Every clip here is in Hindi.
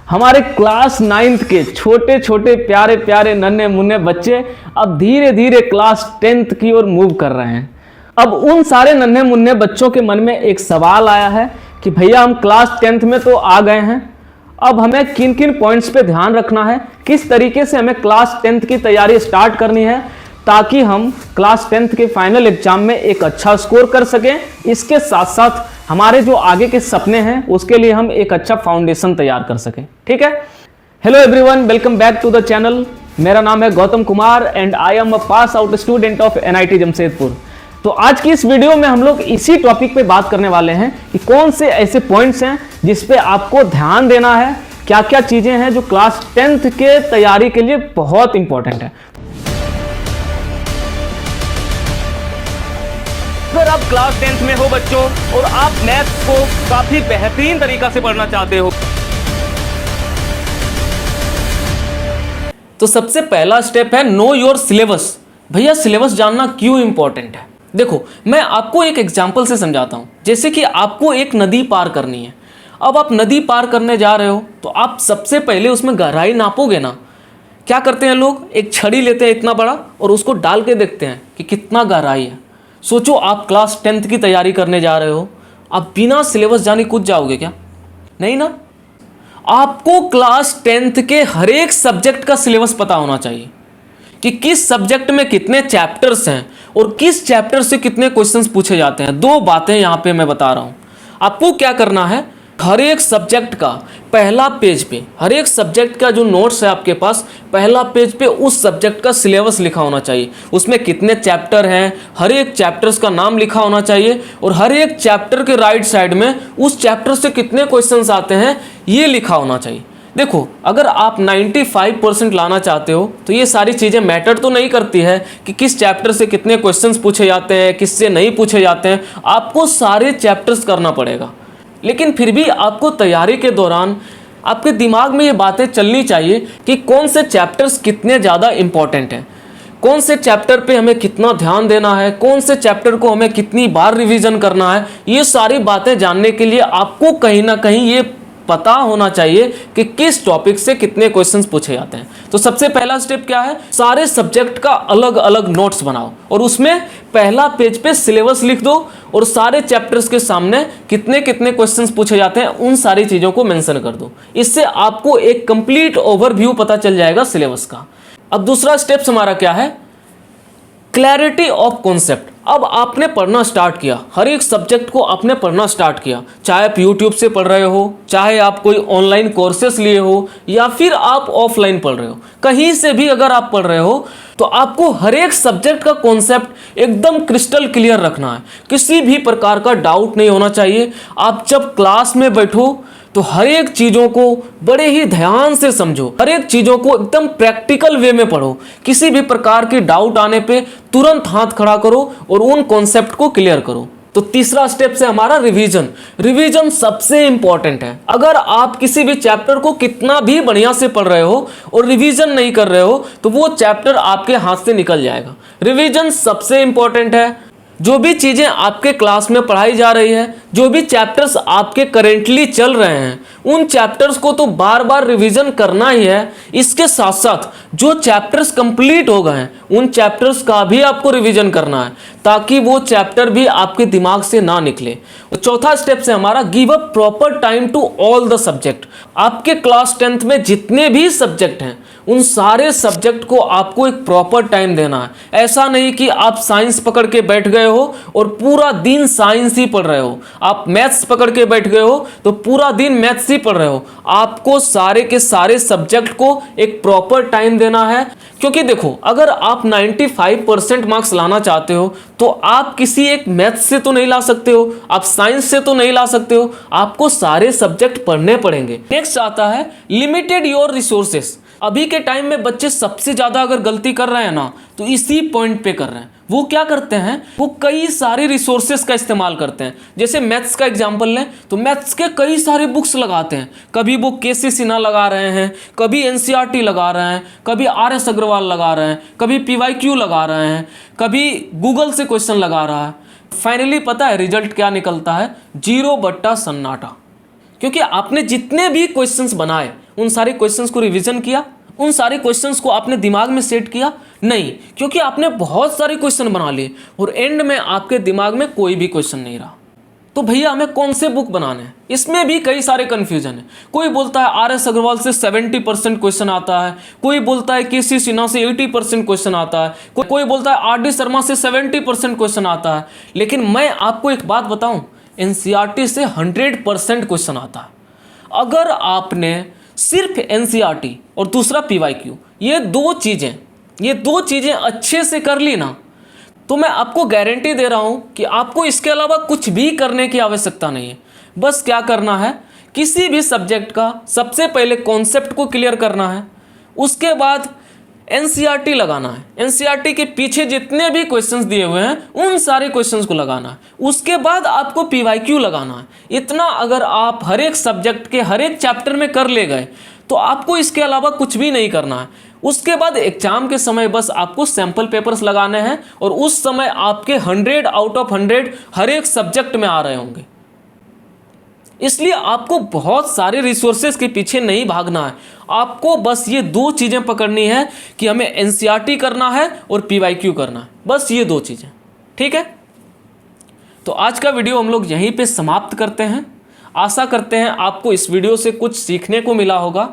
हमारे क्लास 9th के छोटे छोटे प्यारे प्यारे नन्हे मुन्ने बच्चे अब धीरे धीरे क्लास 10th की ओर मूव कर रहे हैं। अब उन सारे नन्हे मुन्ने बच्चों के मन में एक सवाल आया है कि भैया हम क्लास 10th में तो आ गए हैं, अब हमें किन किन पॉइंट्स पे ध्यान रखना है, किस तरीके से हमें क्लास 10th की तैयारी स्टार्ट करनी है ताकि हम क्लास 10th के फाइनल एग्जाम में एक अच्छा स्कोर कर सकें। इसके साथ साथ हमारे जो आगे के सपने हैं उसके लिए हम एक अच्छा फाउंडेशन तैयार कर सकें। ठीक है। Hello everyone, welcome back to the channel. मेरा नाम है Gautam Kumar and I am a pass out student of NIT Jamshedpur. तो आज की इस वीडियो में हम लोग इसी टॉपिक पे बात करने वाले हैं कि कौन से ऐसे पॉइंट्स हैं जिस पे आपको ध्यान देना है, क्या क्या चीजें हैं जो क्लास 10th के तैयारी के लिए बहुत इंपॉर्टेंट है। अगर आप क्लास 10th में हो बच्चों और आप मैथ्स को काफी बेहतरीन तरीका से पढ़ना चाहते हो तो सबसे पहला स्टेप है नो योर सिलेबस। भैया सिलेबस जानना क्यों इंपॉर्टेंट है? देखो मैं आपको एक एग्जांपल से समझाता हूं। जैसे कि आपको एक नदी पार करनी है। अब आप नदी पार करने जा रहे हो तो आप सबसे पहले उसमें गहराई नापोगे ना। क्या करते हैं लोग, एक छड़ी लेते हैं इतना बड़ा और उसको डाल के देखते हैं कि कितना गहराई है। सोचो आप क्लास 10th की तैयारी करने जा रहे हो, आप बिना सिलेबस जाने कूद जाओगे क्या? नहीं ना। आपको क्लास 10th के हर एक सब्जेक्ट का सिलेबस पता होना चाहिए कि किस सब्जेक्ट में कितने चैप्टर्स हैं और किस चैप्टर से कितने क्वेश्चंस पूछे जाते हैं। दो बातें यहां पे मैं बता रहा हूं। आपको क्या करना है, हर एक सब्जेक्ट का पहला पेज पे, हर एक सब्जेक्ट का जो नोट्स है आपके पास, पहला पेज पे उस सब्जेक्ट का सिलेबस लिखा होना चाहिए। उसमें कितने चैप्टर हैं, हर एक चैप्टर्स का नाम लिखा होना चाहिए और हर एक चैप्टर के राइट साइड में उस चैप्टर से कितने क्वेश्चंस आते हैं ये लिखा होना चाहिए। देखो अगर आप 95% लाना चाहते हो तो ये सारी चीज़ें मैटर तो नहीं करती है कि किस चैप्टर से कितने क्वेश्चंस पूछे जाते हैं, किससे नहीं पूछे जाते हैं। आपको सारे चैप्टर्स करना पड़ेगा, लेकिन फिर भी आपको तैयारी के दौरान आपके दिमाग में ये बातें चलनी चाहिए कि कौन से चैप्टर्स कितने ज़्यादा इंपॉर्टेंट हैं, कौन से चैप्टर पे हमें कितना ध्यान देना है, कौन से चैप्टर को हमें कितनी बार रिवीजन करना है। ये सारी बातें जानने के लिए आपको कहीं ना कहीं ये पता होना चाहिए कि किस टॉपिक से कितने क्वेश्चंस पूछे जाते हैं। तो सबसे पहला स्टेप क्या है, सारे सब्जेक्ट का अलग अलग नोट्स बनाओ और उसमें पहला पेज पे सिलेबस लिख दो और सारे चैप्टर्स के सामने कितने कितने क्वेश्चंस पूछे जाते हैं उन सारी चीज़ों को मेंशन कर दो। इससे आपको एक कंप्लीट ओवरव्यू पता चल जाएगा सिलेबस का। अब दूसरा स्टेप हमारा क्या है, क्लैरिटी ऑफ कॉन्सेप्ट। अब आपने पढ़ना स्टार्ट किया, हर एक सब्जेक्ट को आपने पढ़ना स्टार्ट किया, चाहे आप यूट्यूब से पढ़ रहे हो, चाहे आप कोई ऑनलाइन कोर्सेस लिए हो या फिर आप ऑफलाइन पढ़ रहे हो, कहीं से भी अगर आप पढ़ रहे हो तो आपको हर एक सब्जेक्ट का कॉन्सेप्ट एकदम क्रिस्टल क्लियर रखना है। किसी भी प्रकार का डाउट नहीं होना चाहिए। आप जब क्लास में बैठो तो हर एक चीज़ों को बड़े ही ध्यान से समझो, हर एक चीज़ों को एकदम प्रैक्टिकल वे में पढ़ो। किसी भी प्रकार की डाउट आने पे तुरंत हाथ खड़ा करो और उन कॉन्सेप्ट को क्लियर करो। तो तीसरा स्टेप से हमारा रिवीजन। रिवीजन सबसे इंपॉर्टेंट है। अगर आप किसी भी चैप्टर को कितना भी बढ़िया से पढ़ रहे हो और रिवीजन नहीं कर रहे हो तो वो चैप्टर आपके हाथ से निकल जाएगा। रिवीजन सबसे इंपॉर्टेंट है। जो भी चीज़ें आपके क्लास में पढ़ाई जा रही है, जो भी चैप्टर्स आपके करेंटली चल रहे हैं, उन चैप्टर्स को तो बार बार रिवीजन करना ही है। इसके साथ साथ जो चैप्टर्स कंप्लीट हो गए हैं उन चैप्टर्स का भी आपको रिवीजन करना है ताकि वो चैप्टर भी आपके दिमाग से ना निकले। और चौथा स्टेप से हमारा give a proper time to all the subject. आपके क्लास 10th में जितने भी सब्जेक्ट हैं उन सारे सब्जेक्ट को आपको एक प्रॉपर टाइम देना है। ऐसा नहीं कि आप साइंस पकड़ के बैठ गए हो और पूरा दिन साइंस ही पढ़ रहे हो, आप मैथ्स पकड़ के बैठ गए हो तो पूरा दिन मैथ्स ही पढ़ रहे हो। आपको सारे के सारे सब्जेक्ट को एक प्रॉपर टाइम देना है। क्योंकि देखो अगर आप 95% मार्क्स लाना चाहते हो तो आप किसी एक मैथ्स से तो नहीं ला सकते हो, आप साइंस से तो नहीं ला सकते हो, आपको सारे सब्जेक्ट पढ़ने पड़ेंगे। नेक्स्ट आता है लिमिटेड योर रिसोर्सेस। अभी के टाइम में बच्चे सबसे ज़्यादा अगर गलती कर रहे हैं ना तो इसी पॉइंट पे कर रहे हैं। वो क्या करते हैं, वो कई सारे रिसोर्सेस का इस्तेमाल करते हैं। जैसे मैथ्स का एग्जांपल लें तो मैथ्स के कई सारे बुक्स लगाते हैं। कभी वो KC सिन्हा लगा रहे हैं, कभी NCERT लगा रहे हैं, कभी RS अग्रवाल लगा रहे हैं, कभी PYQ लगा रहे हैं, कभी गूगल से क्वेश्चन लगा रहा है। फाइनली पता है रिजल्ट क्या निकलता है, 0 बट्टा सन्नाटा। क्योंकि आपने जितने भी क्वेश्चंस बनाए उन सारे क्वेश्चंस को रिवीजन किया? उन सारे क्वेश्चंस को आपने दिमाग में सेट किया? नहीं, क्योंकि आपने बहुत सारे क्वेश्चन बना लिए और एंड में आपके दिमाग में कोई भी क्वेश्चन नहीं रहा। तो भैया हमें कौन से बुक बनाने हैं? इसमें भी कई सारे कन्फ्यूजन है। कोई बोलता है RS अग्रवाल से 70% क्वेश्चन आता है, कोई बोलता है KC सिन्हा से 80% क्वेश्चन आता है, कोई बोलता है RD शर्मा से 70% क्वेश्चन आता है। लेकिन मैं आपको एक बात बताऊं, NCERT से 100% क्वेश्चन आता है। अगर आपने सिर्फ NCERT और दूसरा PYQ, ये दो चीज़ें अच्छे से कर ली ना, तो मैं आपको गारंटी दे रहा हूं कि आपको इसके अलावा कुछ भी करने की आवश्यकता नहीं है। बस क्या करना है, किसी भी सब्जेक्ट का सबसे पहले कॉन्सेप्ट को क्लियर करना है, उसके बाद NCERT लगाना है। NCERT के पीछे जितने भी क्वेश्चंस दिए हुए हैं उन सारे क्वेश्चंस को लगाना है, उसके बाद आपको PYQ लगाना है। इतना अगर आप हर एक सब्जेक्ट के हर एक चैप्टर में कर ले गए तो आपको इसके अलावा कुछ भी नहीं करना है। उसके बाद एग्जाम के समय बस आपको सैंपल पेपर्स लगाने हैं और उस समय आपके 100 आउट ऑफ 100 हर एक सब्जेक्ट में आ रहे होंगे। इसलिए आपको बहुत सारे रिसोर्सेज के पीछे नहीं भागना है, आपको बस ये दो चीज़ें पकड़नी है कि हमें NCERT करना है और PYQ करना है, बस ये दो चीज़ें। ठीक है, तो आज का वीडियो हम लोग यहीं पे समाप्त करते हैं। आशा करते हैं आपको इस वीडियो से कुछ सीखने को मिला होगा।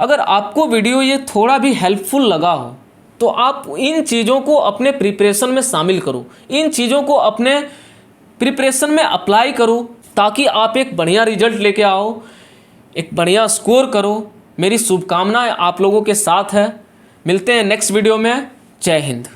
अगर आपको वीडियो ये थोड़ा भी हेल्पफुल लगा हो तो आप इन चीज़ों को अपने प्रिपरेशन में शामिल करो, इन चीज़ों को अपने प्रिपरेशन में अप्लाई करो, ताकि आप एक बढ़िया रिजल्ट लेके आओ, एक बढ़िया स्कोर करो। मेरी शुभकामनाएं आप लोगों के साथ है। मिलते हैं नेक्स्ट वीडियो में। जय हिंद।